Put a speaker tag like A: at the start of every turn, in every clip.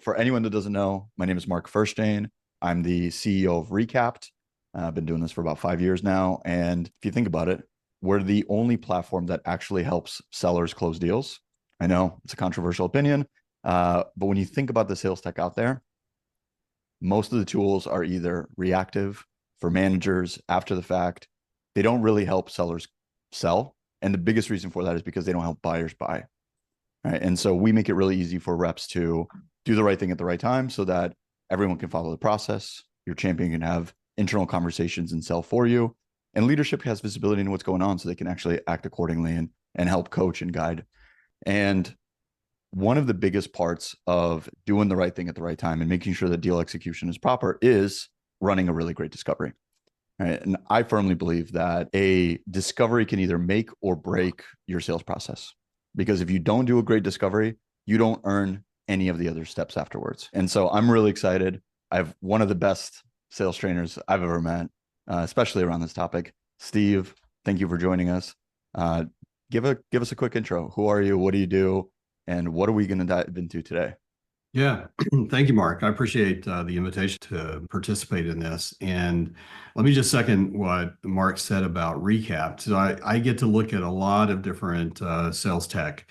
A: for anyone that doesn't know, my name is Mark Furstein. I'm the CEO of Recapped. I've been doing this for about 5 years now. And if you think about it, we're the only platform that actually helps sellers close deals. I know it's a controversial opinion, but when you think about the sales tech out there, most of the tools are either reactive for managers after the fact. They don't really help sellers sell. And the biggest reason for that is because they don't help buyers buy. Right. And so we make it really easy for reps to do the right thing at the right time so that everyone can follow the process. Your champion can have internal conversations and sell for you. And leadership has visibility into what's going on so they can actually act accordingly and help coach and guide. And one of the biggest parts of doing the right thing at the right time and making sure that deal execution is proper is running a really great discovery. Right. And I firmly believe that a discovery can either make or break your sales process. Because if you don't do a great discovery, you don't earn any of the other steps afterwards. And so I'm really excited. I have one of the best sales trainers I've ever met, especially around this topic. Steve, thank you for joining us. Give us a quick intro. Who are you? What do you do? And what are we going to dive into today?
B: Yeah, thank you, Mark. I appreciate the invitation to participate in this. And let me just second what Mark said about Recap. So I get to look at a lot of different sales tech,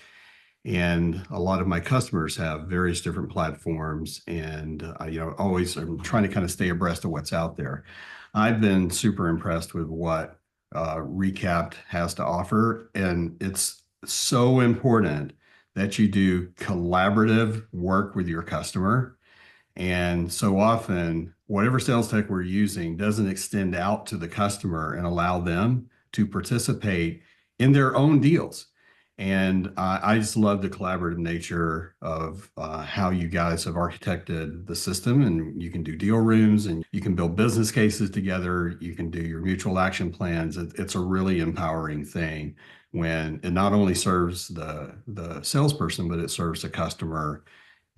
B: and a lot of my customers have various different platforms. And always I'm trying to kind of stay abreast of what's out there. I've been super impressed with what Recapped has to offer, and it's so important that you do collaborative work with your customer. And so often, whatever sales tech we're using doesn't extend out to the customer and allow them to participate in their own deals. And I just love the collaborative nature of how you guys have architected the system. And you can do deal rooms and you can build business cases together. You can do your mutual action plans. It's a really empowering thing when it not only serves the salesperson, but it serves the customer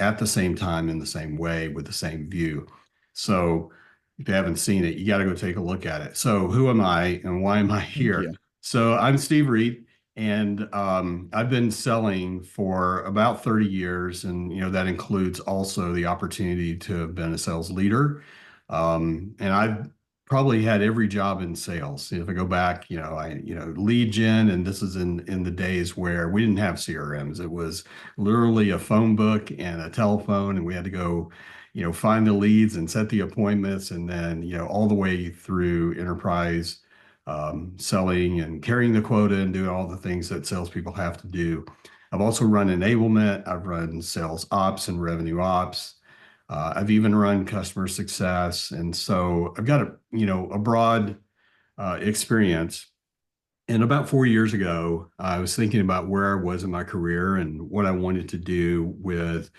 B: at the same time in the same way with the same view. So if you haven't seen it, you got to go take a look at it. So who am I and why am I
A: Thank
B: here?
A: you.
B: So I'm Steve Reid, and I've been selling for about 30 years. And, that includes also the opportunity to have been a sales leader. And I've probably had every job in sales. If I go back, lead gen, and this is in the days where we didn't have CRMs. It was literally a phone book and a telephone, and we had to go, find the leads and set the appointments, and then, all the way through enterprise selling and carrying the quota and doing all the things that salespeople have to do. I've also run enablement. I've run sales ops and revenue ops. I've even run customer success. And so I've got a broad experience. And about 4 years ago, I was thinking about where I was in my career and what I wanted to do with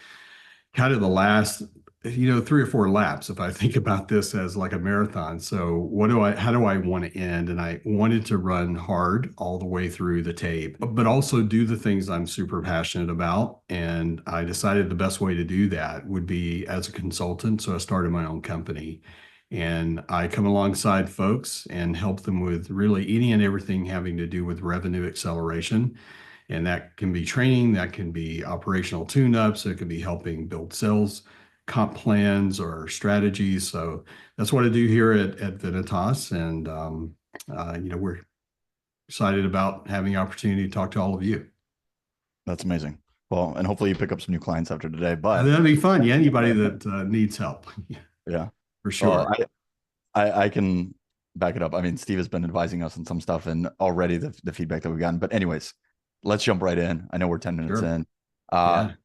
B: kind of the last, 3 or 4 laps, if I think about this as like a marathon. So how do I want to end? And I wanted to run hard all the way through the tape, but also do the things I'm super passionate about. And I decided the best way to do that would be as a consultant. So I started my own company, and I come alongside folks and help them with really any and everything having to do with revenue acceleration. And that can be training, that can be operational tune-ups, it could be helping build sales comp plans or strategies. So that's what I do here at Venatas. And, we're excited about having the opportunity to talk to all of you.
A: That's amazing. Well, and hopefully you pick up some new clients after today, but
B: That'd be fun. Yeah, anybody that needs help.
A: yeah.
B: For
A: Well,
B: sure.
A: I can back it up. I mean, Steve has been advising us on some stuff and already the feedback that we've gotten. But anyways, let's jump right in. I know we're 10 minutes
B: Sure.
A: in. Uh,
B: Yeah.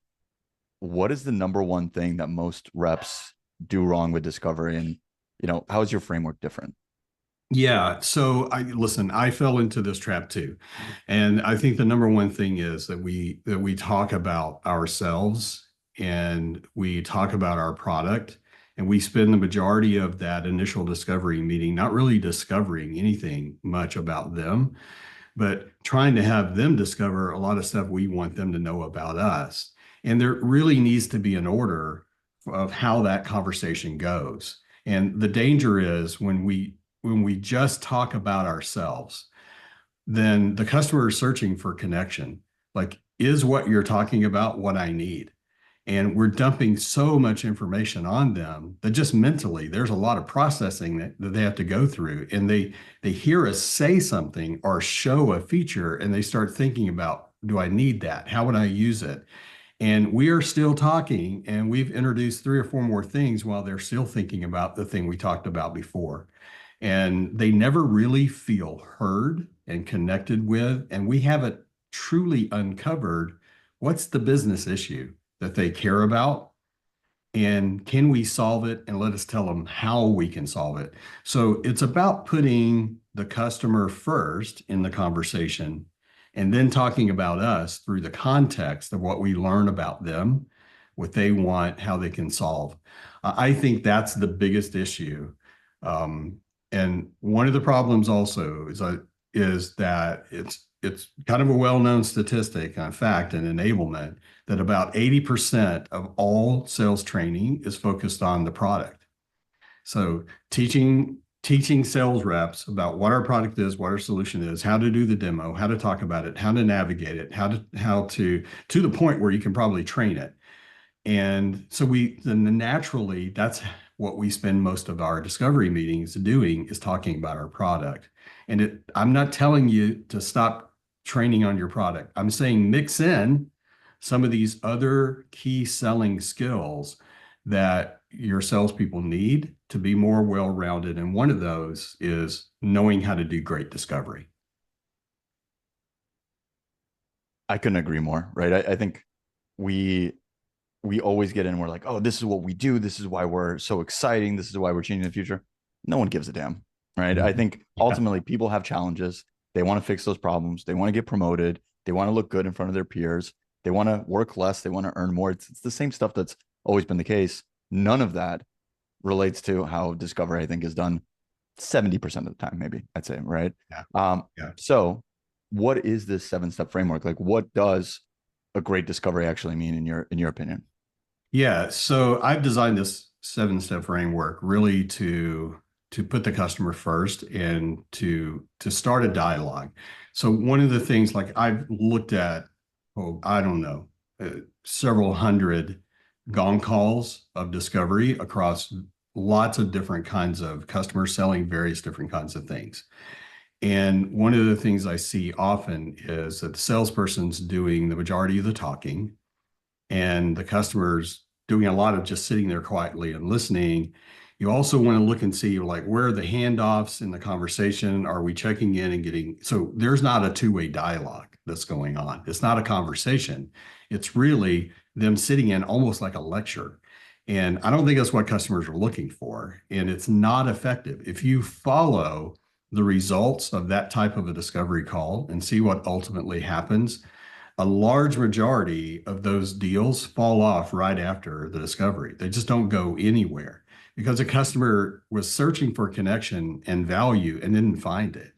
A: what is the number one thing that most reps do wrong with discovery? And, how is your framework different?
B: Yeah. So I fell into this trap too. And I think the number one thing is that we talk about ourselves and we talk about our product, and we spend the majority of that initial discovery meeting not really discovering anything much about them, but trying to have them discover a lot of stuff we want them to know about us. And there really needs to be an order of how that conversation goes. And the danger is when we just talk about ourselves, then the customer is searching for connection. Like, is what you're talking about what I need? And we're dumping so much information on them that just mentally, there's a lot of processing that they have to go through. And they hear us say something or show a feature, and they start thinking about, do I need that? How would I use it? And we are still talking, and we've introduced three or four more things while they're still thinking about the thing we talked about before. And they never really feel heard and connected with. And we haven't truly uncovered what's the business issue that they care about, and can we solve it, and let us tell them how we can solve it. So it's about putting the customer first in the conversation and then talking about us through the context of what we learn about them, what they want, how they can solve. I think that's the biggest issue. And one of the problems also is that it's kind of a well-known statistic, in fact, and enablement, that about 80% of all sales training is focused on the product. So teaching sales reps about what our product is, what our solution is, how to do the demo, how to talk about it, how to navigate it, how to the point where you can probably train it. And so then naturally, that's what we spend most of our discovery meetings doing, is talking about our product. And I'm not telling you to stop training on your product. I'm saying mix in some of these other key selling skills that your salespeople need to be more well-rounded. And one of those is knowing how to do great discovery.
A: I couldn't agree more, right? I think we we always get in, we're like, oh, this is what we do, this is why we're so exciting, this is why we're changing the future. No one gives a damn, right? I think
B: Yeah.
A: ultimately people have challenges. They want to fix those problems. They want to get promoted. They want to look good in front of their peers. They want to work less. They want to earn more. It's the same stuff that's always been the case. None of that relates to how discovery, I think, is done 70% of the time, maybe I'd say, right?
B: Yeah.
A: Um,
B: Yeah.
A: so what is this 7-step framework? Like, what does a great discovery actually mean in your opinion?
B: Yeah, so I've designed this seven-step framework really to put the customer first and to start a dialogue. So one of the things, like, I've looked at, oh, I don't know, several hundred gong calls of discovery across lots of different kinds of customers selling various different kinds of things. And one of the things I see often is that the salesperson's doing the majority of the talking, and the customer's doing a lot of just sitting there quietly and listening. You also want to look and see, like, where are the handoffs in the conversation? Are we checking in and getting, so there's not a two-way dialogue that's going on. It's not a conversation. It's really them sitting in almost like a lecture. And I don't think that's what customers are looking for. And it's not effective. If you follow the results of that type of a discovery call and see what ultimately happens, a large majority of those deals fall off right after the discovery. They just don't go anywhere because a customer was searching for connection and value and didn't find it.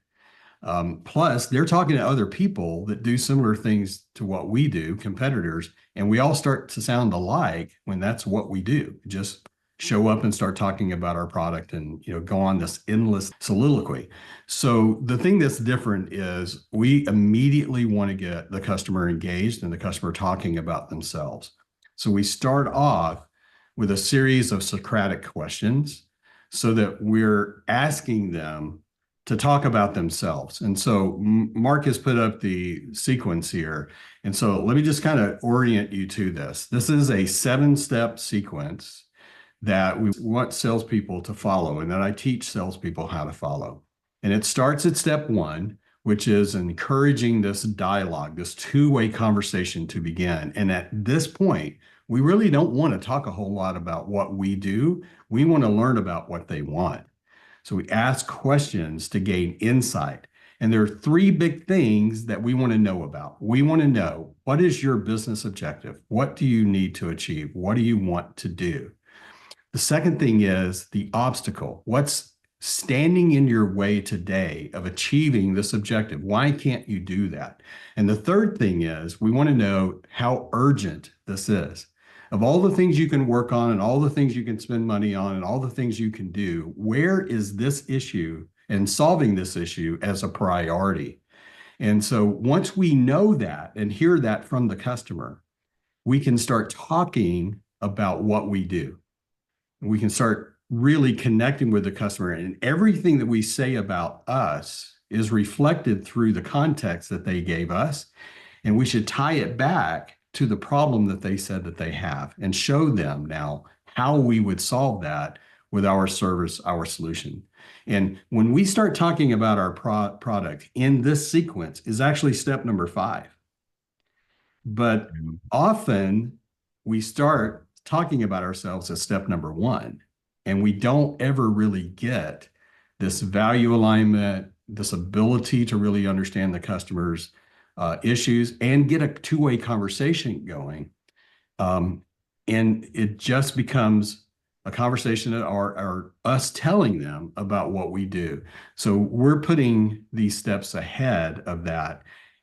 B: Plus, they're talking to other people that do similar things to what we do, competitors, and we all start to sound alike when that's what we do. Just show up and start talking about our product, and go on this endless soliloquy. So the thing that's different is we immediately want to get the customer engaged and the customer talking about themselves. So we start off with a series of Socratic questions so that we're asking them to talk about themselves. And so Mark has put up the sequence here. And so let me just kind of orient you to this. This is a 7-step sequence that we want salespeople to follow, and that I teach salespeople how to follow. And it starts at step 1, which is encouraging this dialogue, this two-way conversation to begin. And at this point, we really don't want to talk a whole lot about what we do. We want to learn about what they want. So we ask questions to gain insight. And there are three big things that we want to know about. We want to know, what is your business objective? What do you need to achieve? What do you want to do? The second thing is the obstacle. What's standing in your way today of achieving this objective? Why can't you do that? And the third thing is we want to know how urgent this is. Of all the things you can work on and all the things you can spend money on and all the things you can do, where is this issue and solving this issue as a priority? And so once we know that and hear that from the customer, we can start talking about what we do. We can start really connecting with the customer, and everything that we say about us is reflected through the context that they gave us. And we should tie it back to the problem that they said that they have and show them now how we would solve that with our service, our solution. And when we start talking about our product in this sequence is actually step number 5. But
A: Mhm.
B: often we start talking about ourselves as step number 1, and we don't ever really get this value alignment, this ability to really understand the customer's issues and get a two-way conversation going. Um, and it just becomes a conversation or us telling them about what we do. So we're putting these steps ahead of that.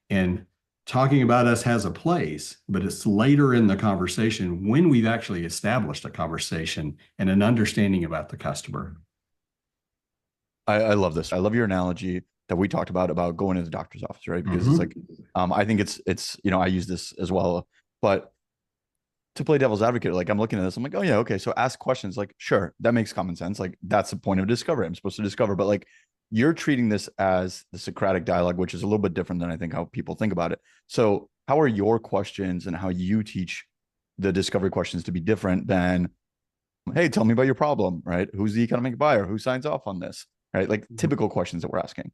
B: And talking about us has a place, but it's later in the conversation when we've actually established a conversation and an understanding about the customer.
A: I love this. I love your analogy that we talked about going to the doctor's office, right? Because it's
B: Mhm.
A: like, I think it's I use this as well, but to play devil's advocate, like I'm looking at this, I'm like, oh yeah, okay. So ask questions, like, sure, that makes common sense. Like that's the point of discovery. I'm supposed to discover, but like you're treating this as the Socratic dialogue, which is a little bit different than I think how people think about it. So how are your questions and how you teach the discovery questions to be different than, hey, tell me about your problem, right? Who's the economic buyer? Who signs off on this? Right? Like typical questions that we're asking.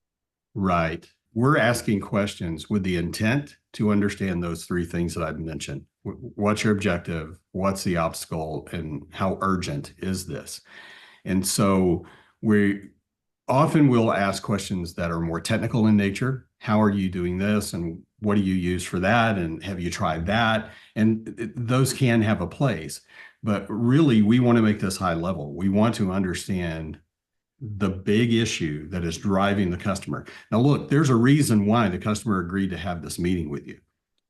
B: Right. We're asking questions with the intent to understand those 3 things that I've mentioned. What's your objective? What's the obstacle? And how urgent is this? And so we often will ask questions that are more technical in nature. How are you doing this? And what do you use for that? And have you tried that? And those can have a place. But really, we want to make this high level. We want to understand the big issue that is driving the customer. Now, look, there's a reason why the customer agreed to have this meeting with you.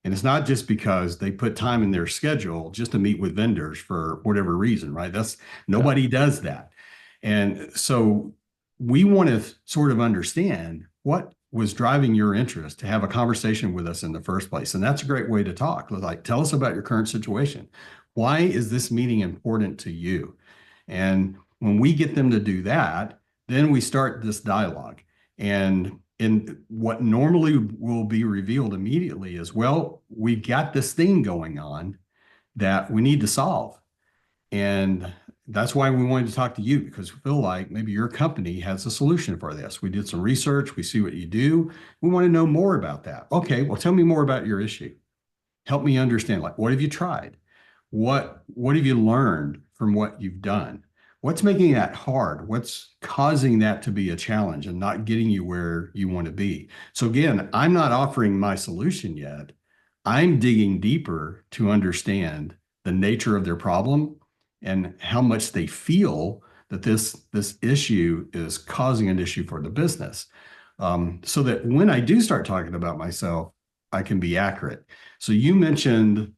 B: And it's not just because they put time in their schedule just to meet with vendors for whatever reason, right? That's
A: Yeah.
B: nobody does that. And so we want to sort of understand what was driving your interest to have a conversation with us in the first place. And that's a great way to talk. Like, tell us about your current situation. Why is this meeting important to you? And when we get them to do that, then we start this dialogue. And in what normally will be revealed immediately is, well, we've got this thing going on that we need to solve. And that's why we wanted to talk to you, because we feel like maybe your company has a solution for this. We did some research, we see what you do. We want to know more about that. Okay, well, tell me more about your issue. Help me understand, like, what have you tried? What have you learned from what you've done? What's making that hard? What's causing that to be a challenge and not getting you where you want to be? So again, I'm not offering my solution yet. I'm digging deeper to understand the nature of their problem and how much they feel that this issue is causing an issue for the business. So that when I do start talking about myself, I can be accurate. So you mentioned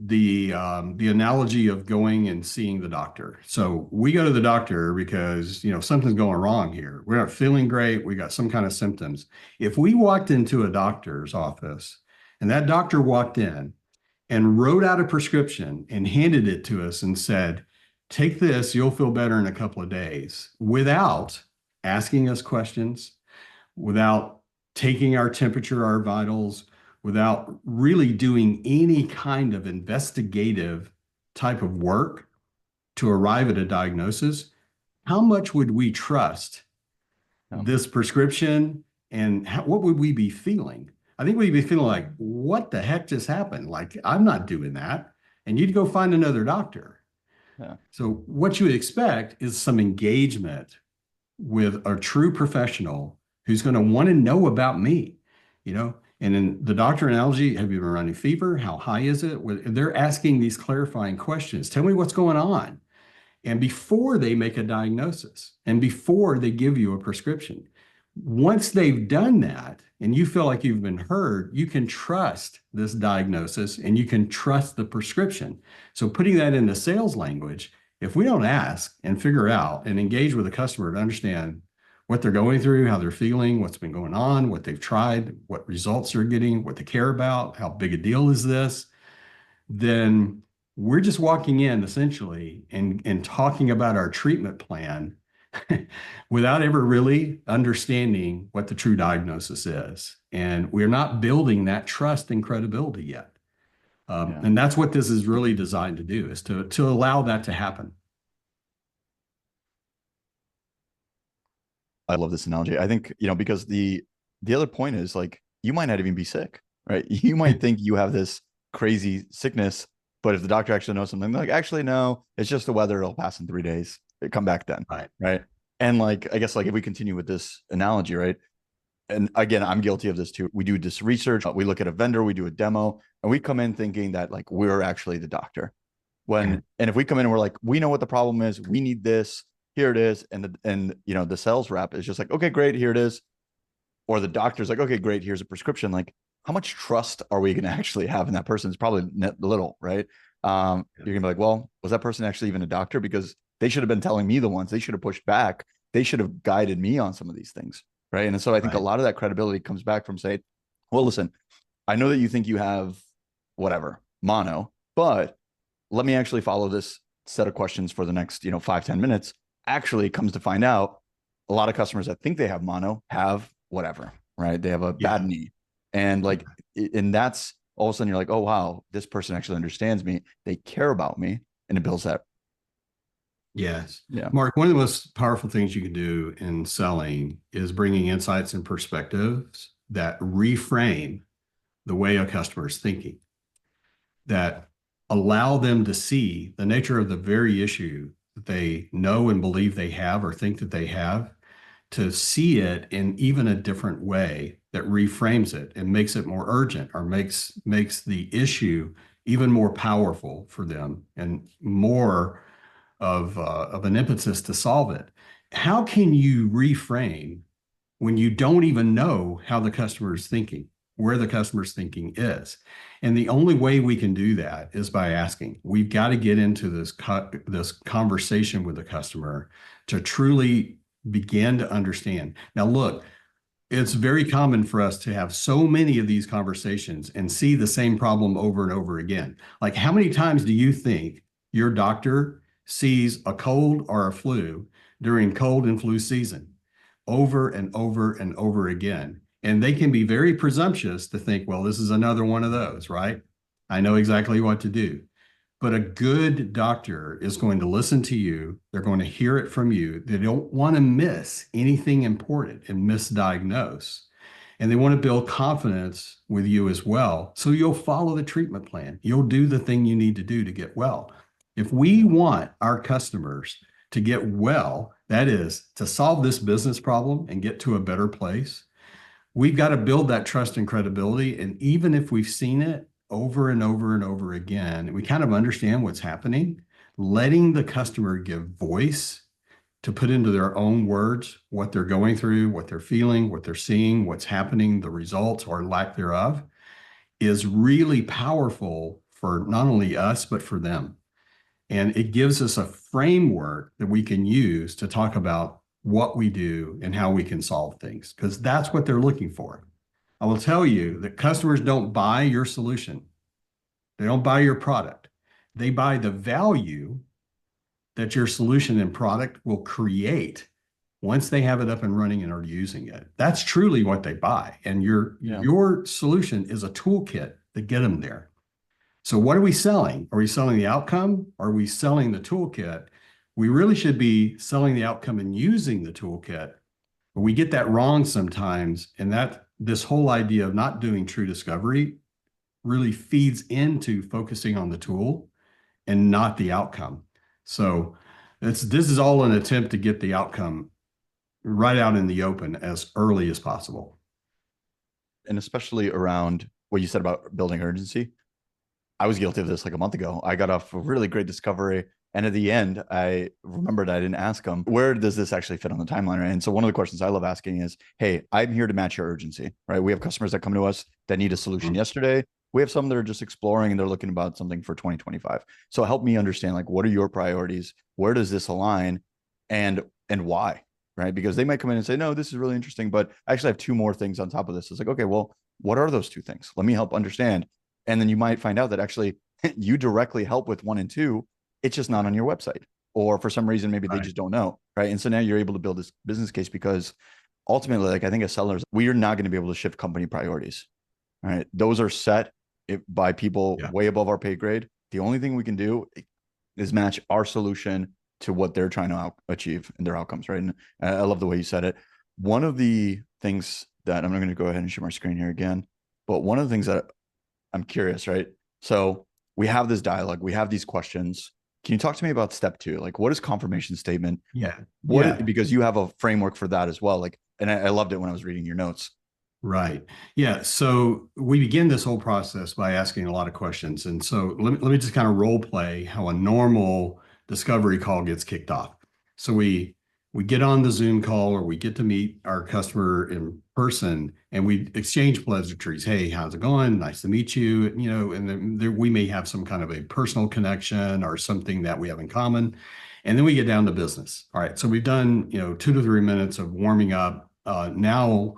B: the analogy of going and seeing the doctor. So we go to the doctor because something's going wrong here. We're not feeling great. We got some kind of symptoms. If we walked into a doctor's office and that doctor walked in and wrote out a prescription and handed it to us and said, "Take this, you'll feel better in a couple of days," without asking us questions, without taking our temperature, our vitals, without really doing any kind of investigative type of work to arrive at a diagnosis, how much would we trust
A: Yeah.
B: this prescription and what would we be feeling? I think we'd be feeling like, what the heck just happened? Like, I'm not doing that. And you'd go find another doctor.
A: Yeah.
B: So, what you would expect is some engagement with a true professional who's going to want to know about me, you know. And in the doctor analogy, have you been running fever? How high is it? They're asking these clarifying questions. Tell me what's going on. And before they make a diagnosis and before they give you a prescription, once they've done that and you feel like you've been heard, you can trust this diagnosis and you can trust the prescription. So, putting that into sales language, if we don't ask and figure out and engage with the customer to understand what they're going through, how they're feeling, what's been going on, what they've tried, what results they're getting, what they care about, how big a deal is this, then we're just walking in essentially and talking about our treatment plan without ever really understanding what the true diagnosis is. And we're not building that trust and credibility yet.
A: Yeah.
B: And that's what this is really designed to do, is to allow that to happen.
A: I love this analogy. I think, because the other point is like you might not even be sick, right? You might think you have this crazy sickness, but if the doctor actually knows something, they're like, actually, no, it's just the weather, it'll pass in 3 days. Come back then.
B: Right.
A: Right. And like, I guess like if we continue with this analogy, right? And again, I'm guilty of this too. We do this research, we look at a vendor, we do a demo, and we come in thinking that like we're actually the doctor. And if we come in and we're like, we know what the problem is, we need this, here it is, and the sales rep is just like, okay, great, here it is, or the doctor's like, okay, great, here's a prescription. Like, how much trust are we going to actually have in that person? It's probably little, right? You're gonna be like, well, was that person actually even a doctor? Because they should have been telling me the ones. They should have pushed back. They should have guided me on some of these things, right? And so I think a
B: Right.
A: lot of that credibility comes back from saying, well, listen, I know that you think you have whatever mono, but let me actually follow this set of questions for the next 5-10 minutes. Actually comes to find out, a lot of customers that think they have mono have whatever, right? They have a bad
B: Yeah.
A: knee, and like, and that's all of a sudden you're like, oh wow, this person actually understands me, they care about me, and it builds that.
B: Yes.
A: Yeah.
B: Mark, one of the most powerful things you can do in selling is bringing insights and perspectives that reframe the way a customer is thinking, that allow them to see the nature of the very issue that they know and believe they have or think that they have, to see it in even a different way that reframes it and makes it more urgent, or makes the issue even more powerful for them and more of an impetus to solve it. How can you reframe when you don't even know how the customer is thinking, where the customer's thinking is? And the only way we can do that is by asking. We've got to get into this conversation with the customer to truly begin to understand. Now, look, it's very common for us to have so many of these conversations and see the same problem over and over again. Like, how many times do you think your doctor sees a cold or a flu during cold and flu season? Over and over and over again. And they can be very presumptuous to think, well, this is another one of those, right? I know exactly what to do. But a good doctor is going to listen to you. They're going to hear it from you. They don't want to miss anything important and misdiagnose. And they want to build confidence with you as well. So you'll follow the treatment plan. You'll do the thing you need to do to get well. If we want our customers to get well, that is, to solve this business problem and get to a better place, we've got to build that trust and credibility. And even if we've seen it over and over and over again, we kind of understand what's happening, letting the customer give voice to put into their own words what they're going through, what they're feeling, what they're seeing, what's happening, the results or lack thereof, is really powerful for not only us, but for them. And it gives us a framework that we can use to talk about what we do and how we can solve things, because that's what they're looking for. I will tell you that customers don't buy your solution. They don't buy your product. They buy the value that your solution and product will create once they have it up and running and are using it. That's truly what they buy. And
A: Yeah.
B: your solution is a toolkit to get them there. So what are we selling? Are we selling the outcome? Are we selling the toolkit? We really should be selling the outcome and using the toolkit. But we get that wrong sometimes. And that this whole idea of not doing true discovery really feeds into focusing on the tool and not the outcome. So this is all an attempt to get the outcome right out in the open as early as possible.
A: And especially around what you said about building urgency. I was guilty of this like a month ago. I got off a really great discovery. And at the end, I remembered I didn't ask them, where does this actually fit on the timeline? Right? And so one of the questions I love asking is, hey, I'm here to match your urgency, right? We have customers that come to us that need a solution yesterday. We have some that are just exploring and they're looking about something for 2025. So help me understand, like, what are your priorities? Where does this align? And why? Right? Because they might come in and say, no, this is really interesting, but I actually have two more things on top of this. It's like, okay, well, what are those two things? Let me help understand. And then you might find out that actually you directly help with 1 and 2. It's just not on your website. Or for some reason, maybe they
B: Right.
A: just don't know. Right. And so now you're able to build this business case because ultimately, like I think as sellers, we are not going to be able to shift company priorities. Right. Those are set by people
B: Yeah.
A: way above our pay grade. The only thing we can do is match our solution to what they're trying to achieve and their outcomes. Right. And I love the way you said it. One of the things that I'm not going to go ahead and share my screen here again, but one of the things that I'm curious, right? So we have this dialogue, we have these questions. Can you talk to me about step 2? Like, what is confirmation statement?
B: Yeah.
A: What,
B: Yeah.
A: because you have a framework for that as well. Like, and I loved it when I was reading your notes.
B: Right. Yeah. So we begin this whole process by asking a lot of questions. And so let me just kind of role play how a normal discovery call gets kicked off. So we get on the Zoom call or we get to meet our customer in person and we exchange pleasantries. Hey, how's it going? Nice to meet you. You know, and then there, we may have some kind of a personal connection or something that we have in common. And then we get down to business. All right. So we've done, 2 to 3 minutes of warming up. Now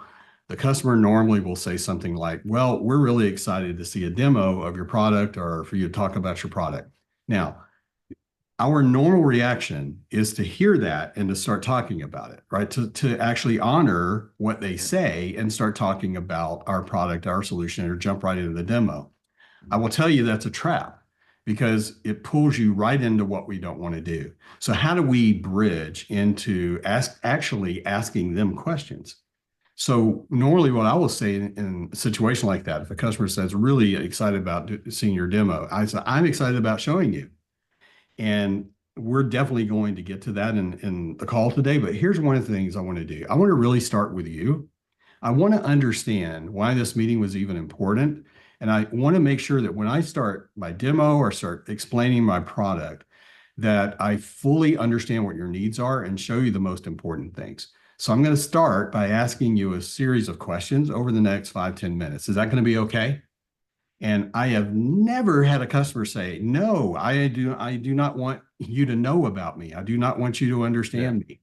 B: the customer normally will say something like, well, we're really excited to see a demo of your product or for you to talk about your product. Now, our normal reaction is to hear that and to start talking about it, right? To actually honor what they say and start talking about our product, our solution, or jump right into the demo. I will tell you that's a trap because it pulls you right into what we don't want to do. So, how do we bridge into actually asking them questions? So normally what I will say in a situation like that, if a customer says really excited about seeing your demo, I say, I'm excited about showing you. And we're definitely going to get to that in the call today. But here's one of the things I want to do. I want to really start with you. I want to understand why this meeting was even important. And I want to make sure that when I start my demo or start explaining my product, that I fully understand what your needs are and show you the most important things. So I'm going to start by asking you a series of questions over the next 5, 10 minutes. Is that going to be okay? And I have never had a customer say, no, I do not want you to know about me. I do not want you to
A: Yeah.
B: understand me.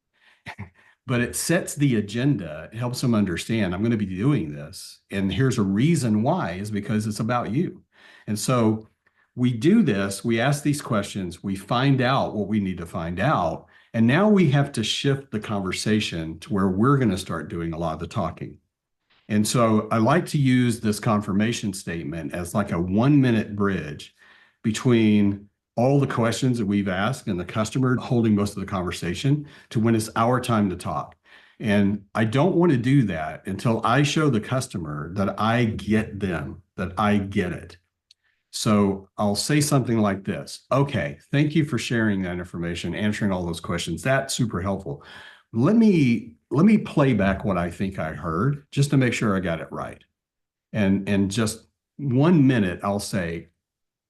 B: But it sets the agenda, it helps them understand I'm going to be doing this. And here's a reason why is because it's about you. And so we do this, we ask these questions, we find out what we need to find out. And now we have to shift the conversation to where we're going to start doing a lot of the talking. And so I like to use this confirmation statement as like a 1 minute bridge between all the questions that we've asked and the customer holding most of the conversation to when it's our time to talk. And I don't want to do that until I show the customer that I get them, that I get it. So I'll say something like this. Okay, thank you for sharing that information, answering all those questions. That's super helpful. Let me play back what I think I heard just to make sure I got it right. And just 1 minute, I'll say,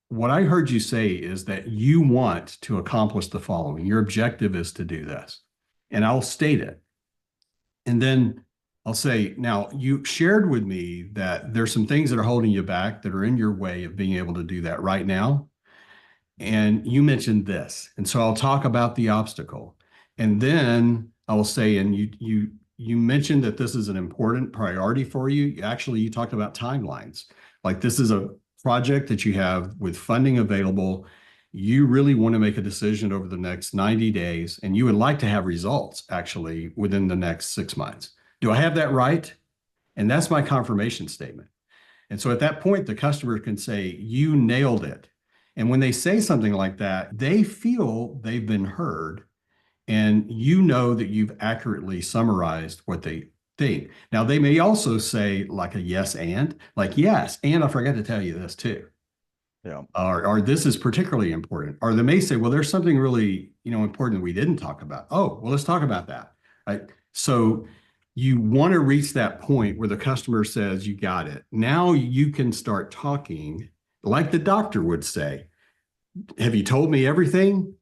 B: what I heard you say is that you want to accomplish the following. Your objective is to do this. And I'll state it. And then I'll say, now you shared with me that there's some things that are holding you back that are in your way of being able to do that right now. And you mentioned this. And so I'll talk about the obstacle. And then I will say, and you mentioned that this is an important priority for you. Actually, you talked about timelines. Like this is a project that you have with funding available. You really want to make a decision over the next 90 days, and you would like to have results actually within the next 6 months. Do I have that right? And that's my confirmation statement. And so at that point, the customer can say, you nailed it. And when they say something like that, they feel they've been heard and you know that you've accurately summarized what they think. Now, they may also say like a yes and, like, yes, and I forgot to tell you this too.
A: Yeah.
B: Or this is particularly important. Or they may say, well, there's something really, important that we didn't talk about. Oh, well, let's talk about that. Right. So you want to reach that point where the customer says, you got it. Now you can start talking like the doctor would say, have you told me everything?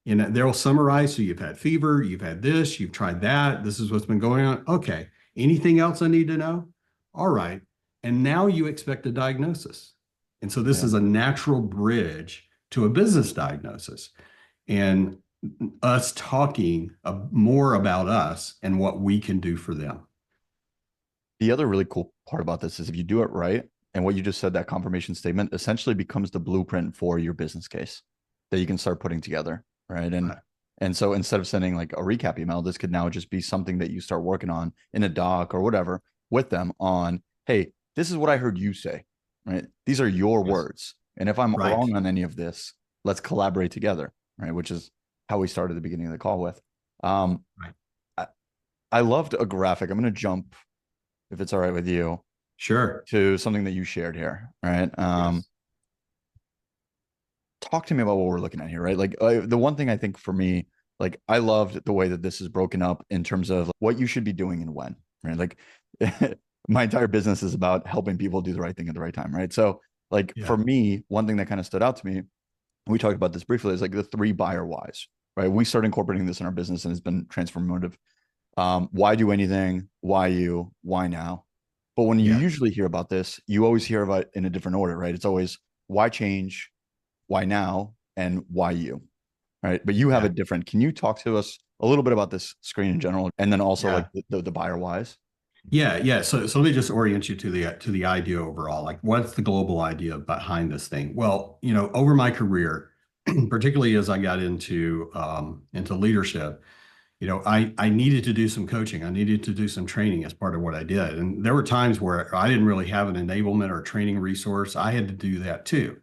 B: And they'll summarize. So you've had fever, you've had this, you've tried that. This is what's been going on. Okay. Anything else I need to know? All right. And now you expect a diagnosis. And so this
A: Yeah.
B: is a natural bridge to a business diagnosis and us talking more about us and what we can do for them.
A: The other really cool part about this is if you do it right, And what you just said, that confirmation statement essentially becomes the blueprint for your business case that you can start putting together. Right.
B: Right.
A: And so instead of sending like a recap email, this could now just be something that you start working on in a doc or whatever with them on, hey, this is what I heard you say. Right. These are your
B: Yes.
A: words. And if I'm
B: Right.
A: wrong on any of this, let's collaborate together. Right. Which is how we started the beginning of the call with. Um,
B: Right.
A: I, I loved a graphic. I'm going to jump, if it's all right with you,
B: Sure.
A: to something that you shared here. Right.
B: Yes.
A: Talk to me about what we're looking at here, right? Like the one thing I think for me, like I loved the way that this is broken up in terms of what you should be doing and when, right? Like my entire business is about helping people do the right thing at the right time, right? So like
B: Yeah.
A: for me, one thing that kind of stood out to me, we talked about this briefly, is like the three buyer whys, right? We started incorporating this in our business and it's been transformative. Why do anything? Why you? Why now? But when you
B: Yeah.
A: usually hear about this, you always hear about it in a different order, right? It's always why change, why now, and why you, right? But you have
B: Yeah.
A: it different. Can you talk to us a little bit about this screen in general, and then also like
B: Yeah.
A: the buyer whys?
B: Yeah. So let me just orient you to the idea overall. Like, what's the global idea behind this thing? Well, over my career, particularly as I got into leadership, I needed to do some coaching. I needed to do some training as part of what I did. And there were times where I didn't really have an enablement or training resource. I had to do that too.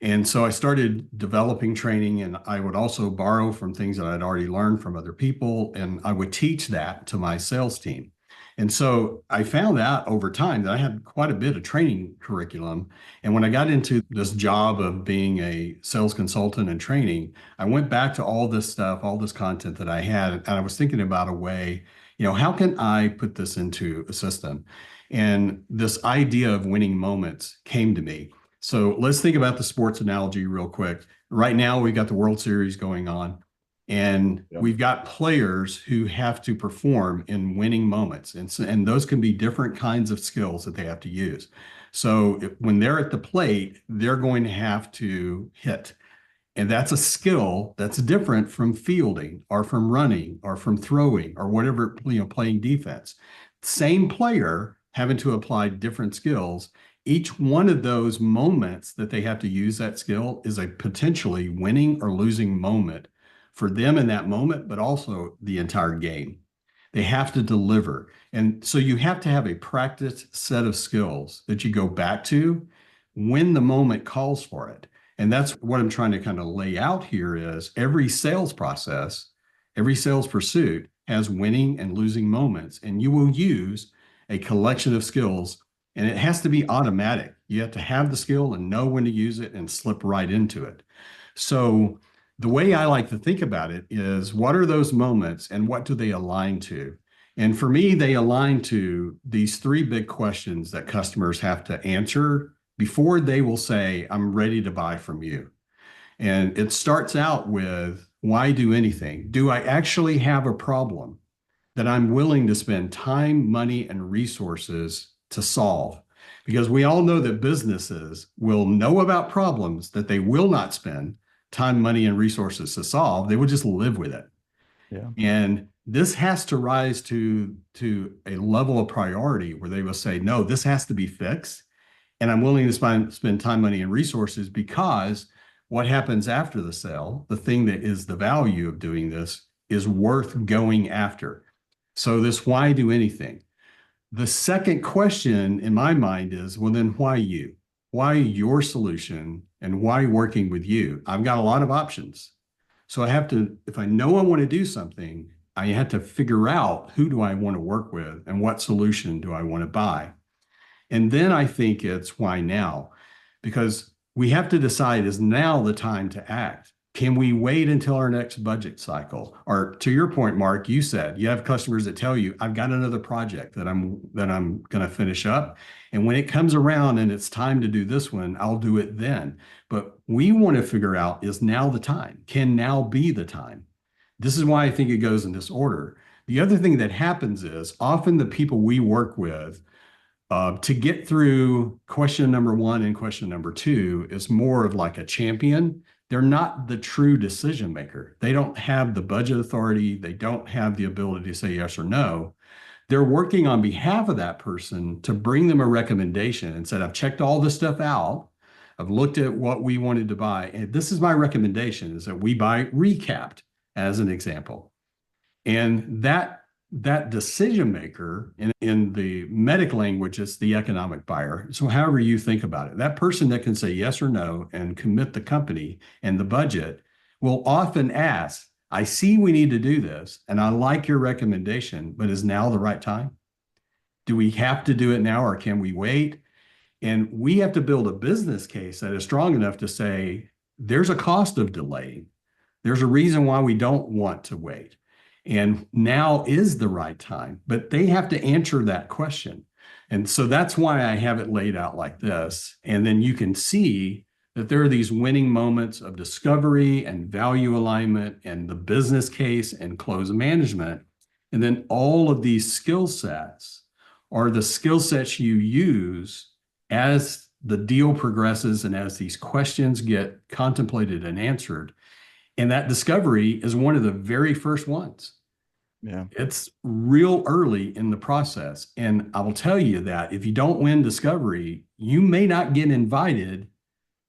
B: And so I started developing training, and I would also borrow from things that I'd already learned from other people, and I would teach that to my sales team. And so I found out over time that I had quite a bit of training curriculum. And when I got into this job of being a sales consultant and training, I went back to all this stuff, all this content that I had, and I was thinking about a way, how can I put this into a system? And this idea of winning moments came to me. So let's think about the sports analogy real quick. Right now, we've got the World Series going on, and
A: Yep.
B: we've got players who have to perform in winning moments. And those can be different kinds of skills that they have to use. So when they're at the plate, they're going to have to hit. And that's a skill that's different from fielding or from running or from throwing or whatever, playing defense. Same player having to apply different skills. Each one of those moments that they have to use that skill is a potentially winning or losing moment for them in that moment, but also the entire game. They have to deliver. And so you have to have a practiced set of skills that you go back to when the moment calls for it. And that's what I'm trying to kind of lay out here is every sales process, every sales pursuit has winning and losing moments. And you will use a collection of skills, and it has to be automatic. You have to have the skill and know when to use it and slip right into it. So the way I like to think about it is what are those moments and what do they align to? And for me, they align to these three big questions that customers have to answer before they will say, I'm ready to buy from you. And it starts out with, why do anything? Do I actually have a problem that I'm willing to spend time, money, and resources to solve? Because we all know that businesses will know about problems that they will not spend time, money, and resources to solve. They will just live with it.
A: Yeah.
B: And this has to rise to a level of priority where they will say, no, this has to be fixed. And I'm willing to spend time, money, and resources because what happens after the sale, the thing that is the value of doing this, is worth going after. So this why do anything? The second question in my mind is, well, then why you? Why your solution and why working with you? I've got a lot of options. So I have to, if I know I want to do something, I have to figure out who do I want to work with and what solution do I want to buy. And then I think it's why now? Because we have to decide, is now the time to act? Can we wait until our next budget cycle? Or to your point, Mark, you said you have customers that tell you, I've got another project that I'm going to finish up. And when it comes around and it's time to do this one, I'll do it then. But we want to figure out, is now the time? Can now be the time? This is why I think it goes in this order. The other thing that happens is often the people we work with to get through question number one and question number two is more of like a champion. They're not the true decision maker. They don't have the budget authority. They don't have the ability to say yes or no. They're working on behalf of that person to bring them a recommendation and said, I've checked all this stuff out. I've looked at what we wanted to buy. And this is my recommendation is that we buy Recapped as an example. And that decision maker in the medic language is the economic buyer. So however you think about it, that person that can say yes or no and commit the company and the budget will often ask, I see we need to do this, and I like your recommendation, but is now the right time? Do we have to do it now or can we wait? And we have to build a business case that is strong enough to say, there's a cost of delaying. There's a reason why we don't want to wait. And now is the right time, but they have to answer that question. And so that's why I have it laid out like this. And then you can see that there are these winning moments of discovery and value alignment and the business case and close management. And then all of these skill sets are the skill sets you use as the deal progresses and as these questions get contemplated and answered. And that discovery is one of the very first ones.
A: Yeah.
B: It's real early in the process. And I will tell you that if you don't win discovery, you may not get invited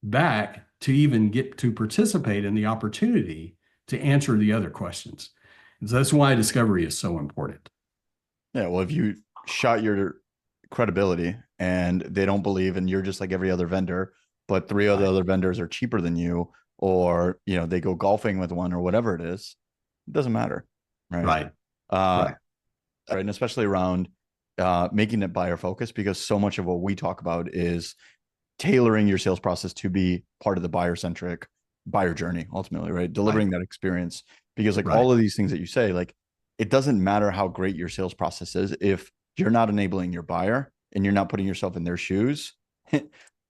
B: back to even get to participate in the opportunity to answer the other questions. And so that's why discovery is so important.
A: Yeah. Well, if you shot your credibility and they don't believe, and you're just like every other vendor, but three of the
B: Right.
A: other vendors are cheaper than you, or they go golfing with one or whatever it is, it doesn't matter, right?
B: Right.
A: Uh,
B: Right.
A: right, and especially around making it buyer focused, because so much of what we talk about is tailoring your sales process to be part of the buyer centric buyer journey ultimately, right?
B: Right.
A: Delivering that experience, because like
B: Right.
A: all of these things that you say, like it doesn't matter how great your sales process is if you're not enabling your buyer and you're not putting yourself in their shoes.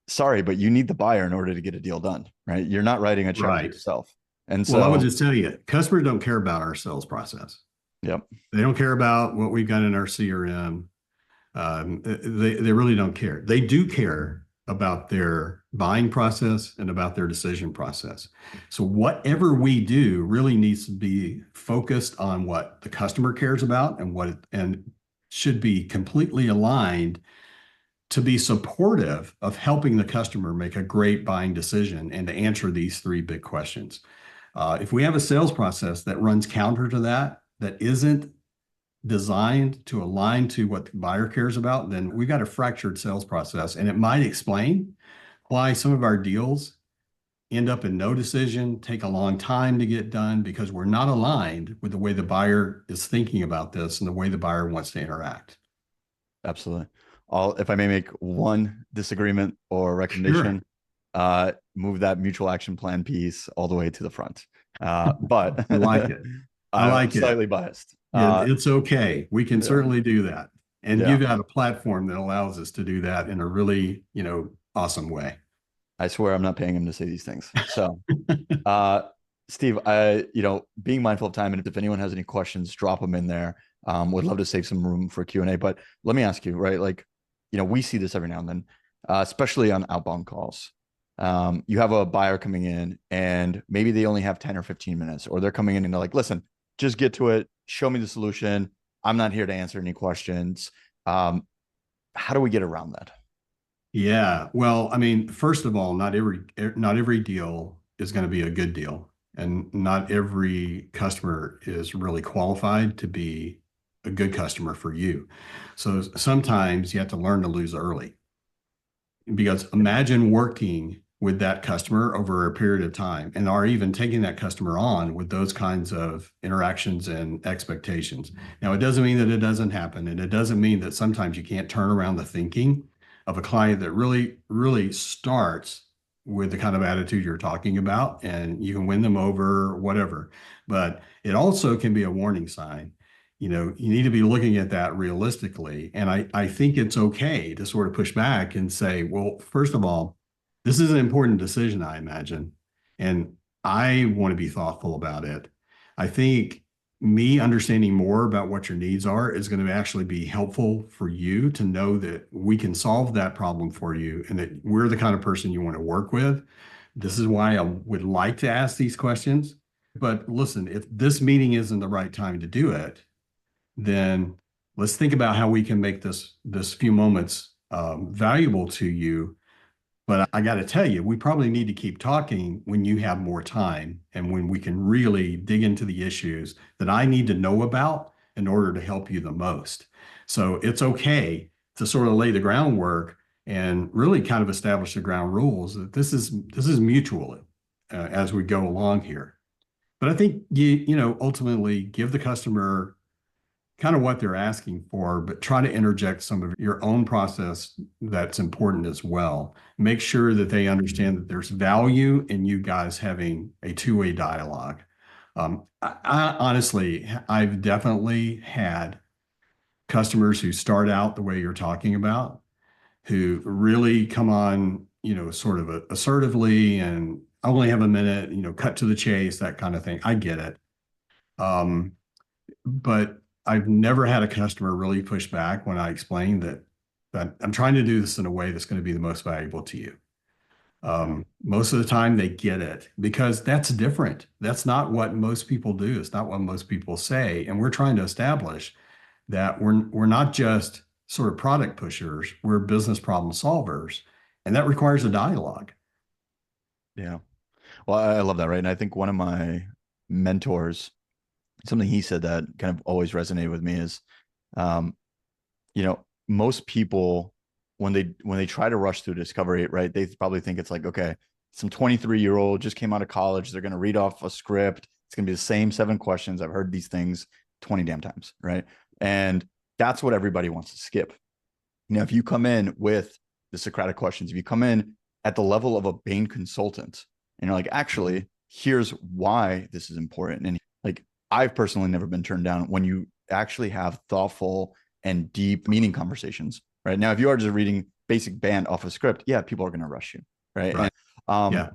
A: Sorry, but you need the buyer in order to get a deal done, right? You're not writing a check for
B: Right.
A: yourself. And
B: Well, I would
A: so,
B: just tell you, customers don't care about our sales process.
A: yep,
B: They don't care about what we've got in our CRM. They really don't care. They do care about their buying process and about their decision process. So whatever we do really needs to be focused on what the customer cares about and should be completely aligned to be supportive of helping the customer make a great buying decision and to answer these three big questions. If we have a sales process that runs counter to that, that isn't designed to align to what the buyer cares about, then we've got a fractured sales process. And it might explain why some of our deals end up in no decision, take a long time to get done because we're not aligned with the way the buyer is thinking about this and the way the buyer wants to interact.
A: absolutely. If I may make one disagreement or
B: Sure.
A: recommendation, move that mutual action plan piece all the way to the front. But
B: I like it. I
A: I'm
B: like it.
A: slightly biased.
B: It's okay. We can
A: Yeah,
B: certainly do that. And
A: yeah.
B: you've got a platform that allows us to do that in a really, awesome way.
A: I swear I'm not paying him to say these things. So, uh, Steve, being mindful of time, and if anyone has any questions, drop them in there. Would love to save some room for Q&A. But let me ask you, right? Like, we see this every now and then, especially on outbound calls. You have a buyer coming in and maybe they only have 10 or 15 minutes, or they're coming in and they're like, listen, just get to it. Show me the solution. I'm not here to answer any questions. How do we get around that?
B: Yeah. Well, I mean, first of all, not every deal is going to be a good deal, and not every customer is really qualified to be a good customer for you. So sometimes you have to learn to lose early. Because imagine working with that customer over a period of time and are even taking that customer on with those kinds of interactions and expectations. Now, it doesn't mean that it doesn't happen. And it doesn't mean that sometimes you can't turn around the thinking of a client that really, really starts with the kind of attitude you're talking about and you can win them over, whatever. But it also can be a warning sign. You need to be looking at that realistically. And I think it's okay to sort of push back and say, well, first of all, this is an important decision, I imagine. And I want to be thoughtful about it. I think me understanding more about what your needs are is going to actually be helpful for you to know that we can solve that problem for you and that we're the kind of person you want to work with. This is why I would like to ask these questions. But listen, if this meeting isn't the right time to do it, then let's think about how we can make this few moments valuable to you. But I got to tell you, we probably need to keep talking when you have more time and when we can really dig into the issues that I need to know about in order to help you the most. So it's okay to sort of lay the groundwork and really kind of establish the ground rules that this is mutual as we go along here. But I think you ultimately give the customer kind of what they're asking for, but try to interject some of your own process that's important as well. Make sure that they understand that there's value in you guys having a two-way dialogue. I honestly, I've definitely had customers who start out the way you're talking about, who really come on, sort of assertively and I only have a minute, cut to the chase, that kind of thing. I get it. Um, but I've never had a customer really push back when I explain that I'm trying to do this in a way that's going to be the most valuable to you.
A: Yeah.
B: Most of the time they get it because that's different. That's not what most people do. It's not what most people say. And we're trying to establish that we're not just sort of product pushers, we're business problem solvers. And that requires a dialogue.
A: Yeah. Well, I love that, right? And I think one of my mentors, something he said that kind of always resonated with me is, um, most people when they try to rush through discovery, right? They probably think it's like, okay, some 23-year-old just came out of college. They're going to read off a script. It's going to be the same 7 questions. I've heard these things 20 damn times, right? And that's what everybody wants to skip. If you come in with the Socratic questions, if you come in at the level of a Bain consultant and you're like, actually, here's why this is important. And like, I've personally never been turned down when you actually have thoughtful and deep meaning conversations, right? Now, if you are just reading basic band off a script, yeah, people are going to rush you, right?
B: Right.
A: And um,
B: Yeah.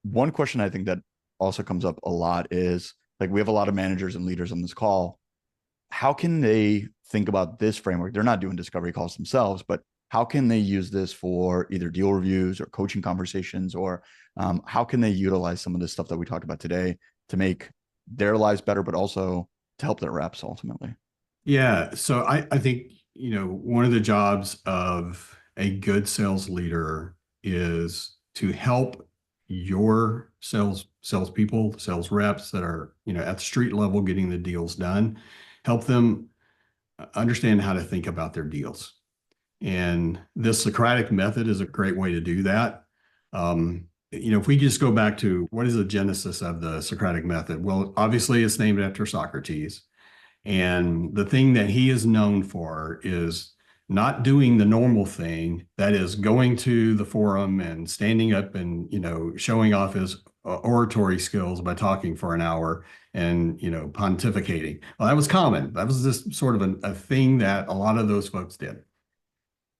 A: one question I think that also comes up a lot is like, we have a lot of managers and leaders on this call. How can they think about this framework? They're not doing discovery calls themselves, but how can they use this for either deal reviews or coaching conversations, or how can they utilize some of the stuff that we talked about today to make their lives better, but also to help their reps ultimately?
B: Yeah. So I think, one of the jobs of a good sales leader is to help your salespeople, sales reps that are, at the street level getting the deals done, help them understand how to think about their deals. And this Socratic method is a great way to do that. If we just go back to what is the genesis of the Socratic method? Well, obviously it's named after Socrates. And the thing that he is known for is not doing the normal thing, that is going to the forum and standing up and, showing off his oratory skills by talking for an hour and, pontificating. Well, that was common. That was just sort of a thing that a lot of those folks did.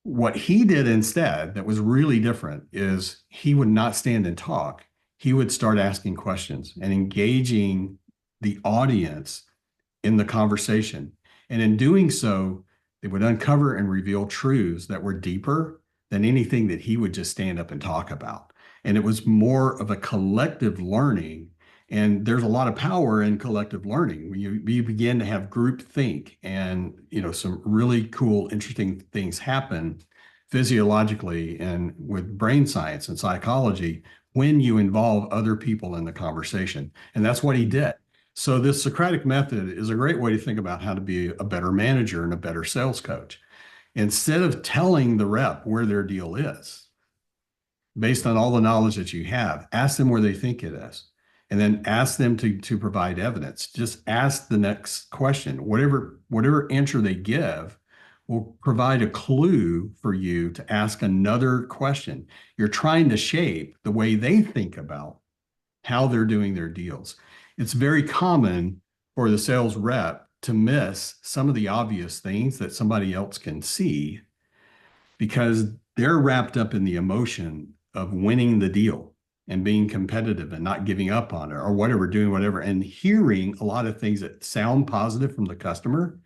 B: What he did instead that was really different is he would not stand and talk. He would start asking questions and engaging the audience in the conversation. And in doing so, they would uncover and reveal truths that were deeper than anything that he would just stand up and talk about. And it was more of a collective learning. And there's a lot of power in collective learning when you begin to have group think and some really cool, interesting things happen physiologically and with brain science and psychology when you involve other people in the conversation. And that's what he did. So this Socratic method is a great way to think about how to be a better manager and a better sales coach. Instead of telling the rep where their deal is, based on all the knowledge that you have, ask them where they think it is. And then ask them to provide evidence. Just ask the next question. Whatever answer they give will provide a clue for you to ask another question. You're trying to shape the way they think about how they're doing their deals. It's very common for the sales rep to miss some of the obvious things that somebody else can see because they're wrapped up in the emotion of winning the deal and being competitive and not giving up on it or whatever, doing whatever, and hearing a lot of things that sound positive from the customer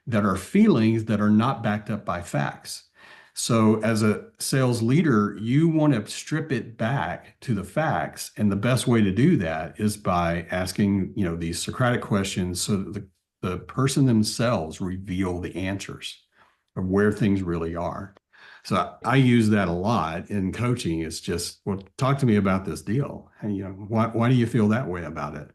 B: that are feelings that are not backed up by facts. So as a sales leader, you want to strip it back to the facts. And the best way to do that is by asking, these Socratic questions so that the person themselves reveal the answers of where things really are. So I use that a lot in coaching. It's just, well, talk to me about this deal. And, why do you feel that way about it?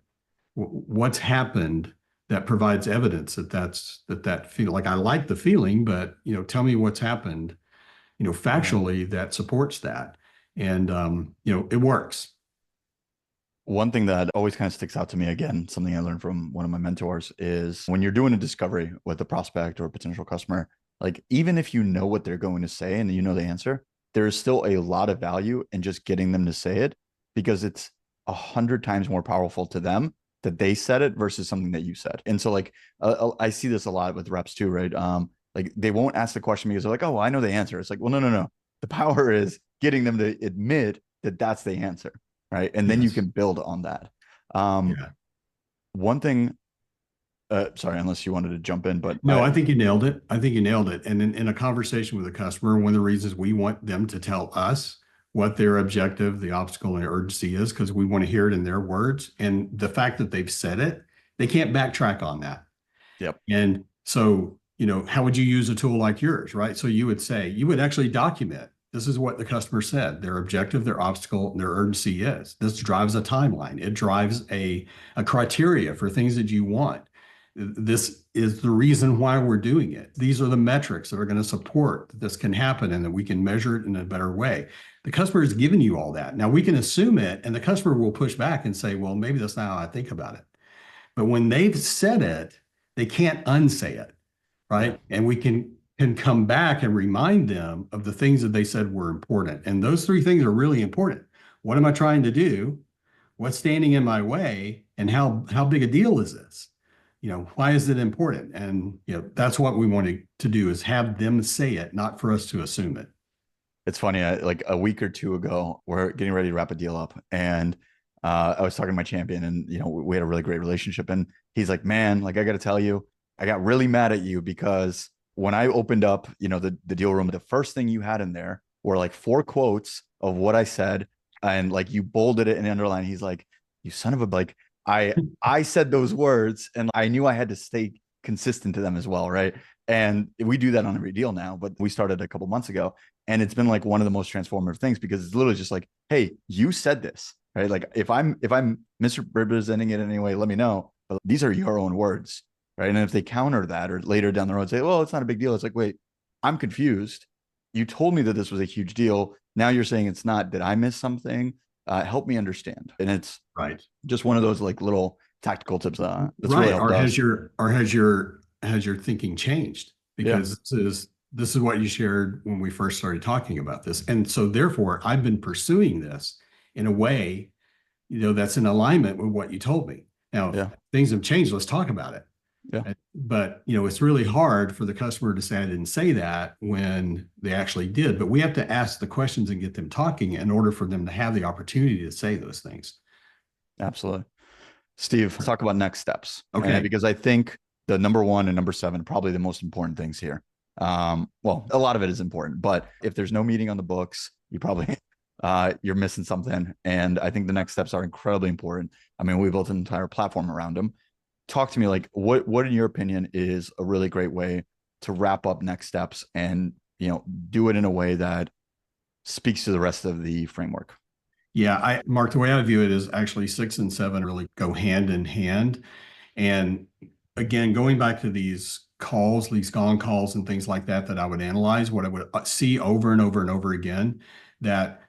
B: What's happened that provides evidence that feel like I like the feeling, but tell me what's happened,
A: Yeah.
B: factually that supports that. And it works.
A: One thing that always kind of sticks out to me, again, something I learned from one of my mentors, is when you're doing a discovery with a prospect or a potential customer, like even if you know what they're going to say and you know the answer, there is still a lot of value in just getting them to say it, because it's 100 times more powerful to them that they said it versus something that you said. And so like I see this a lot with reps too, right? Like they won't ask the question because they're like, oh, well, I know the answer. It's like, well, no, no, no. The power is getting them to admit that that's the answer, right? And then you
B: Yes.
A: can build on that. Um,
B: Yeah.
A: one thing, sorry, unless you wanted to jump in, but
B: No, I think you nailed it. I think you nailed it. And in a conversation with a customer, one of the reasons we want them to tell us what their objective, the obstacle, and urgency is, because we want to hear it in their words. And the fact that they've said it, they can't backtrack on that.
A: yep,
B: And so, how would you use a tool like yours, right? So you would actually document this is what the customer said, their objective, their obstacle, and their urgency is. This drives a timeline. It drives a criteria for things that you want. This is the reason why we're doing it. These are the metrics that are going to support that this can happen and that we can measure it in a better way. The customer has given you all that. Now we can assume it, and the customer will push back and say, well, maybe that's not how I think about it. But when they've said it, they can't unsay it,
A: yeah,
B: right? And we can come back and remind them of the things that they said were important. And those three things are really important. What am I trying to do? What's standing in my way? And how big a deal is this? Why is it important? And that's what we wanted to do, is have them say it, not for us to assume it.
A: it's funny. Like a week or two ago, we're getting ready to wrap a deal up, and I was talking to my champion, and we had a really great relationship, and he's like, "Man, like I got to tell you, I got really mad at you because when I opened up, the deal room, the first thing you had in there were like 4 quotes of what I said, and like you bolded it and underlined." He's like, "You son of a like, I said those words, and I knew I had to stay consistent to them as well, right?" And we do that on every deal now, but we started a couple months ago, and it's been like one of the most transformative things, because it's literally just like, hey, you said this, right? Like if I'm misrepresenting it in any way, let me know. But these are your own words, right? And if they counter that or later down the road say, well, it's not a big deal, it's like, wait, I'm confused. You told me that this was a huge deal. Now you're saying it's not. Did I miss something? Help me understand. And it's
B: Right.
A: just one of those like little tactical tips that's really
B: Right.
A: helped
B: Or
A: us.
B: has your thinking changed?
A: Yeah.
B: Because this is what you shared when we first started talking about this. And so therefore I've been pursuing this in a way, that's in alignment with what you told me. Now, if
A: Yeah.
B: things have changed, let's talk about it.
A: Yeah.
B: But it's really hard for the customer to say I didn't say that when they actually did. But we have to ask the questions and get them talking in order for them to have the opportunity to say those things.
A: Absolutely. Steve, let's talk about next steps. And
B: Okay.
A: because I think the number one and number seven are probably the most important things here. Well, a lot of it is important, but if there's no meeting on the books, you probably you're missing something. And I think the next steps are incredibly important. I mean, we built an entire platform around them. Talk to me, like what in your opinion is a really great way to wrap up next steps and do it in a way that speaks to the rest of the framework.
B: Yeah, Mark, the way I view it is actually 6 and 7 really go hand in hand. And again, going back to these calls, these gong calls and things like that, that I would analyze, what I would see over and over and over again, that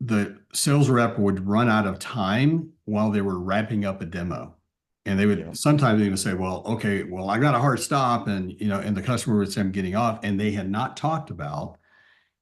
B: the sales rep would run out of time while they were wrapping up a demo. And they
A: Yeah.
B: would sometimes even say, well, okay, well, I got a hard stop. And, and the customer would say, I'm getting off. And they had not talked about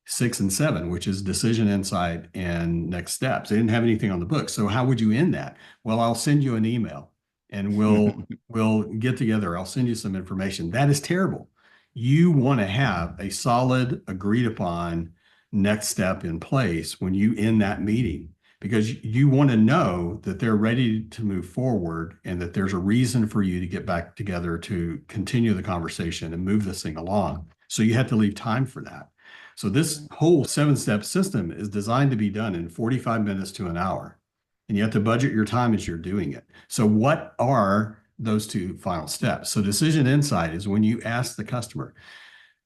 B: 6 and 7, which is decision insight and next steps. They didn't have anything on the book. So how would you end that? Well, I'll send you an email and we'll get together. I'll send you some information. That is terrible. You want to have a solid, agreed upon next step in place when you end that meeting, because you want to know that they're ready to move forward and that there's a reason for you to get back together to continue the conversation and move this thing along. So you have to leave time for that. So this whole 7-step system is designed to be done in 45 minutes to an hour. And you have to budget your time as you're doing it. So what are those two final steps. So decision insight is when you ask the customer,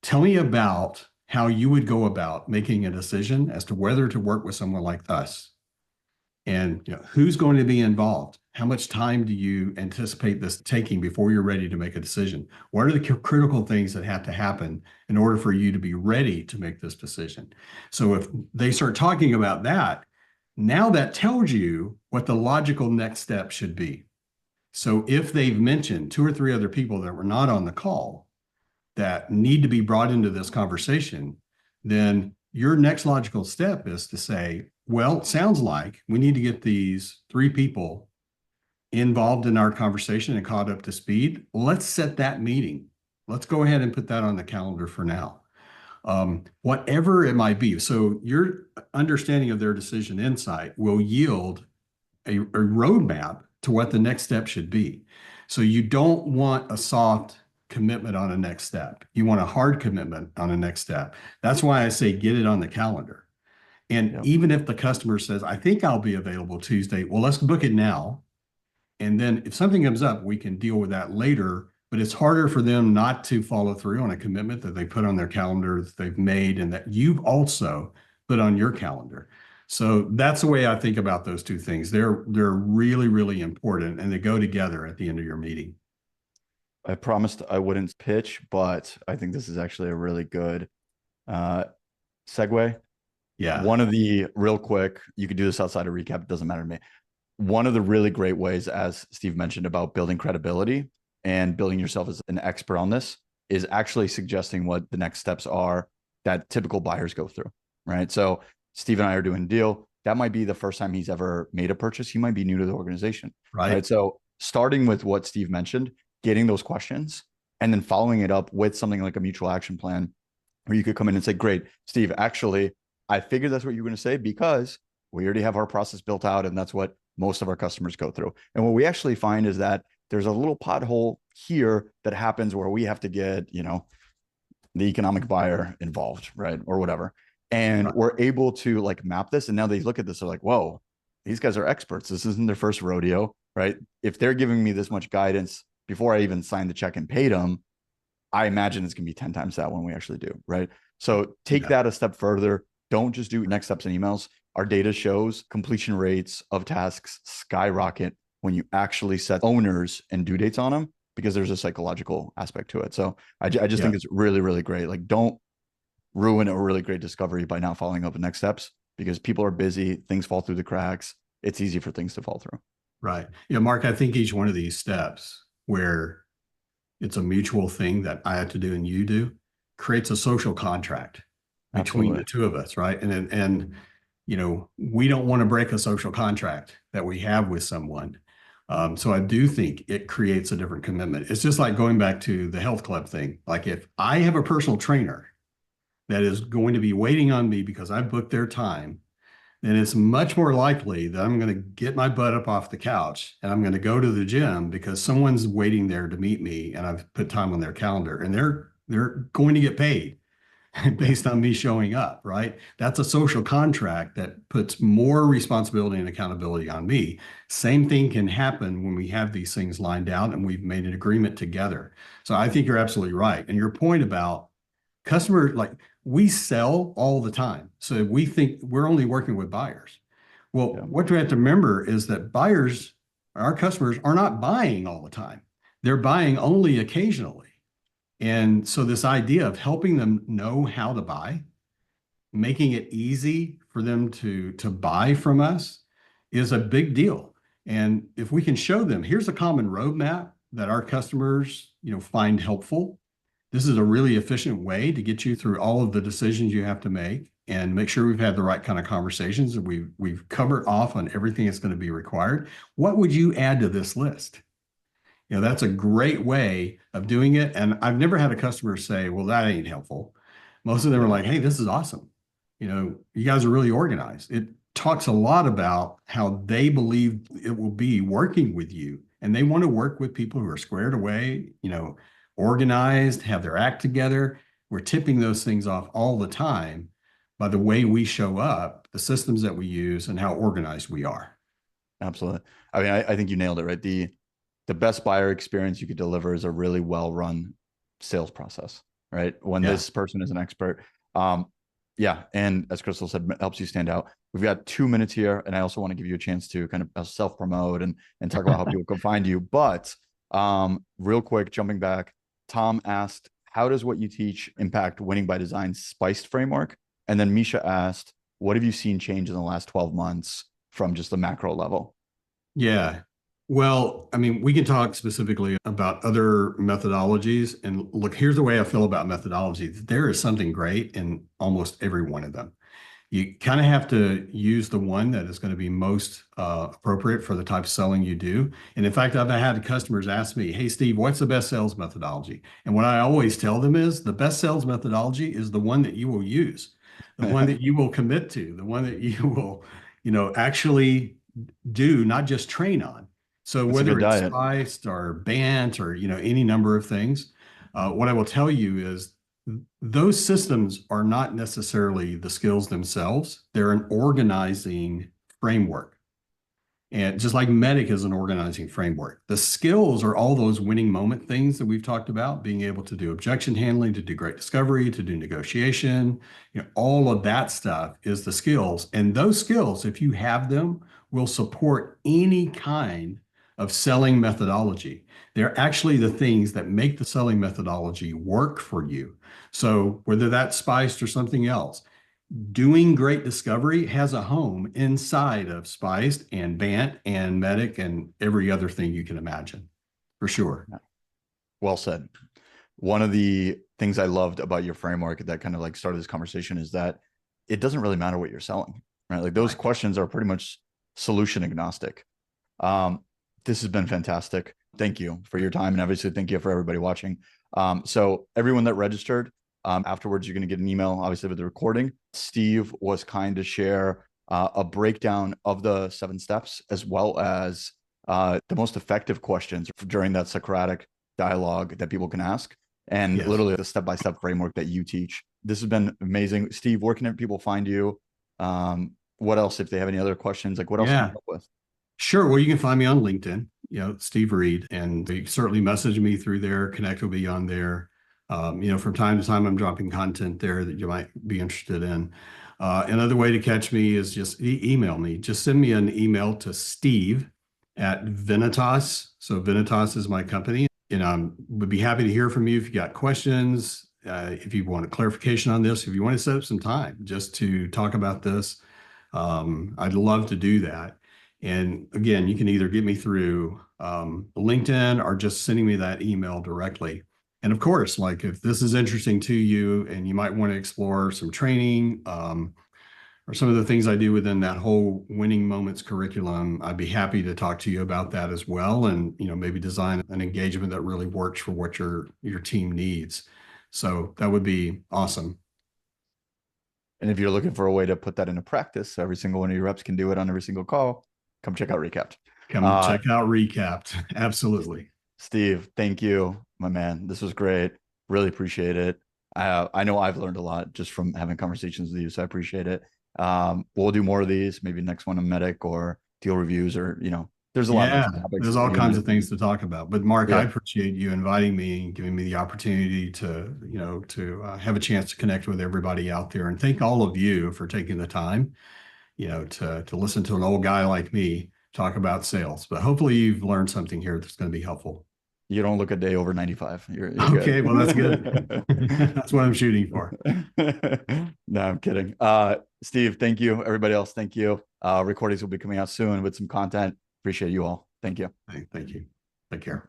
B: tell me about how you would go about making a decision as to whether to work with someone like us. And who's going to be involved? How much time do you anticipate this taking before you're ready to make a decision? What are the critical things that have to happen in order for you to be ready to make this decision? So if they start talking about that, now that tells you what the logical next step should be. So if they've mentioned two or three other people that were not on the call that need to be brought into this conversation, then your next logical step is to say, well, it sounds like we need to get these three people involved in our conversation and caught up to speed. Let's set that meeting. Let's go ahead and put that on the calendar for now. Whatever it might be. So your understanding of their decision insight will yield a roadmap to what the next step should be. So you don't want a soft commitment on a next step. You want a hard commitment on a next step. That's why I say get it on the calendar. And
A: Yep.
B: even if the customer says, I think I'll be available Tuesday, well, let's book it now. And then if something comes up, we can deal with that later. But it's harder for them not to follow through on a commitment that they put on their calendar that they've made and that you've also put on your calendar. So that's the way I think about those two things. They're really, really important and they go together at the end of your meeting.
A: I promised I wouldn't pitch, but I think this is actually a really good uh, segue.
B: Yeah.
A: One of the real quick, you could do this outside of recap, it doesn't matter to me. One of the really great ways, as Steve mentioned, about building credibility and building yourself as an expert on this is actually suggesting what the next steps are that typical buyers go through, right? So Steve and I are doing a deal. That might be the first time he's ever made a purchase. He might be new to the organization, right?
B: Right.
A: So starting with what Steve mentioned, getting those questions and then following it up with something like a mutual action plan where you could come in and say, great, Steve, actually, I figured that's what you were going to say because we already have our process built out and that's what most of our customers go through. And what we actually find is that there's a little pothole here that happens where we have to get, the economic buyer involved, right? Or whatever. And
B: Right.
A: we're able to like map this. And now they look at this, they're like, whoa, these guys are experts. This isn't their first rodeo, right? If they're giving me this much guidance before I even signed the check and paid them, I imagine it's going to be 10 times that when we actually do, right? So take
B: Yeah.
A: that a step further. Don't just do next steps and emails. Our data shows completion rates of tasks skyrocket when you actually set owners and due dates on them because there's a psychological aspect to it. So I just
B: Yeah.
A: think it's really, really great. Like, don't ruin a really great discovery by not following up with next steps because people are busy, things fall through the cracks. It's easy for things to fall through.
B: Right. Yeah, Mark, I think each one of these steps where it's a mutual thing that I have to do and you do creates a social contract between the
A: Absolutely.
B: two of us, right? We don't want to break a social contract that we have with someone. So I do think it creates a different commitment. It's just like going back to the health club thing. Like if I have a personal trainer that is going to be waiting on me because I booked their time, then it's much more likely that I'm going to get my butt up off the couch and I'm going to go to the gym because someone's waiting there to meet me and I've put time on their calendar and they're going to get paid
A: Yeah,
B: based on me showing up, right? That's a social contract that puts more responsibility and accountability on me. Same thing can happen when we have these things lined out and we've made an agreement together. So I think you're absolutely right. And your point about customer, like we sell all the time. So we think we're only working with buyers. Well,
A: yeah,
B: what we have to remember is that buyers, our customers, are not buying all the time. They're buying only occasionally. And so this idea of helping them know how to buy, making it easy for them to buy from us is a big deal. And if we can show them, here's a common roadmap that our customers, find helpful. This is a really efficient way to get you through all of the decisions you have to make and make sure we've had the right kind of conversations and we've covered off on everything that's going to be required. What would you add to this list? That's a great way of doing it. And I've never had a customer say, well, that ain't helpful. Most of them are
A: yeah.
B: like, hey, this is awesome. You guys are really organized. It talks a lot about how they believe it will be working with you. And they want to work with people who are squared away, organized, have their act together. We're tipping those things off all the time by the way we show up, the systems that we use, and how organized we are.
A: Absolutely. I mean, I think you nailed it, right? the best buyer experience you could deliver is a really well run sales process, right? When
B: Yeah.
A: this person is an expert. Um, yeah. And as Crystal said, helps you stand out. We've got 2 minutes here, and I also want to give you a chance to kind of self promote and talk about how people can find you. But real quick, jumping back, Tom asked, how does what you teach impact winning by design spiced framework? And then Misha asked, what have you seen change in the last 12 months from just the macro level?
B: Yeah. Well, I mean, we can talk specifically about other methodologies. And look, here's the way I feel about methodologies. There is something great in almost every one of them. You kind of have to use the one that is going to be most appropriate for the type of selling you do. And in fact, I've had customers ask me, "Hey, Steve, what's the best sales methodology?" And what I always tell them is the best sales methodology is the one that you will use, the one that you will commit to, the one that you will, actually do, not just train on. So
A: That's a
B: whether
A: good
B: it's
A: diet.
B: spiced or bant or any number of things, what I will tell you is those systems are not necessarily the skills themselves. They're an organizing framework. And just like Medic is an organizing framework, the skills are all those winning moment things that we've talked about, being able to do objection handling, to do great discovery, to do negotiation, all of that stuff is the skills. And those skills, if you have them, will support any kind of selling methodology. They're actually the things that make the selling methodology work for you. So whether that's spiced or something else, doing great discovery has a home inside of spiced and bant and medic and every other thing you can imagine, for sure.
A: Well said. One of the things I loved about your framework that kind of like started this conversation is that it doesn't really matter what you're selling, right? Like those
B: Right.
A: questions are pretty much solution agnostic. Um, this has been fantastic. Thank you for your time. And obviously, thank you for everybody watching. So, everyone that registered, afterwards, you're going to get an email, obviously, with the recording. Steve was kind to share a breakdown of the 7 steps, as well as the most effective questions during that Socratic dialogue that people can ask, and
B: Yes.
A: literally the step by step framework that you teach. This has been amazing. Steve, where can people find you? What else, if they have any other questions, like what else can I
B: Yeah.
A: help with?
B: Sure. Well, you can find me on LinkedIn, Steve Reid, and you certainly message me through there, connect with me on there. From time to time, I'm dropping content there that you might be interested in. Another way to catch me is just email me. Just send me an email to Steve at Venatas. So Venatas is my company, and I would be happy to hear from you if you got questions, if you want a clarification on this, if you want to set up some time just to talk about this. I'd love to do that. And again, you can either get me through LinkedIn or just sending me that email directly. And of course, like if this is interesting to you and you might want to explore some training or some of the things I do within that whole winning moments curriculum, I'd be happy to talk to you about that as well. And, maybe design an engagement that really works for what your team needs. So that would be awesome.
A: And if you're looking for a way to put that into practice, so every single one of your reps can do it on every single call, come check out Recapped.
B: Come
A: Uh,
B: check out Recapped. Absolutely.
A: Steve, thank you, my man. This was great. Really appreciate it. I know I've learned a lot just from having conversations with you, so I appreciate it. We'll do more of these, maybe next one a medic or deal reviews, or there's a lot of
B: Yeah,
A: different topics
B: there's all
A: you and
B: kinds
A: I.
B: of things to talk about. But Mark, I
A: Yeah,
B: appreciate you inviting me and giving me the opportunity to, have a chance to connect with everybody out there. And thank all of you for taking the time, to listen to an old guy like me talk about sales. But hopefully you've learned something here that's going to be helpful.
A: you don't look a day over 95. You're
B: Okay, well, that's good.
A: good.
B: That's what I'm shooting for.
A: No, I'm kidding. Steve, thank you. Everybody else, thank you. Recordings will be coming out soon with some content. Appreciate you all. Thank you.
B: Thank you. Take care.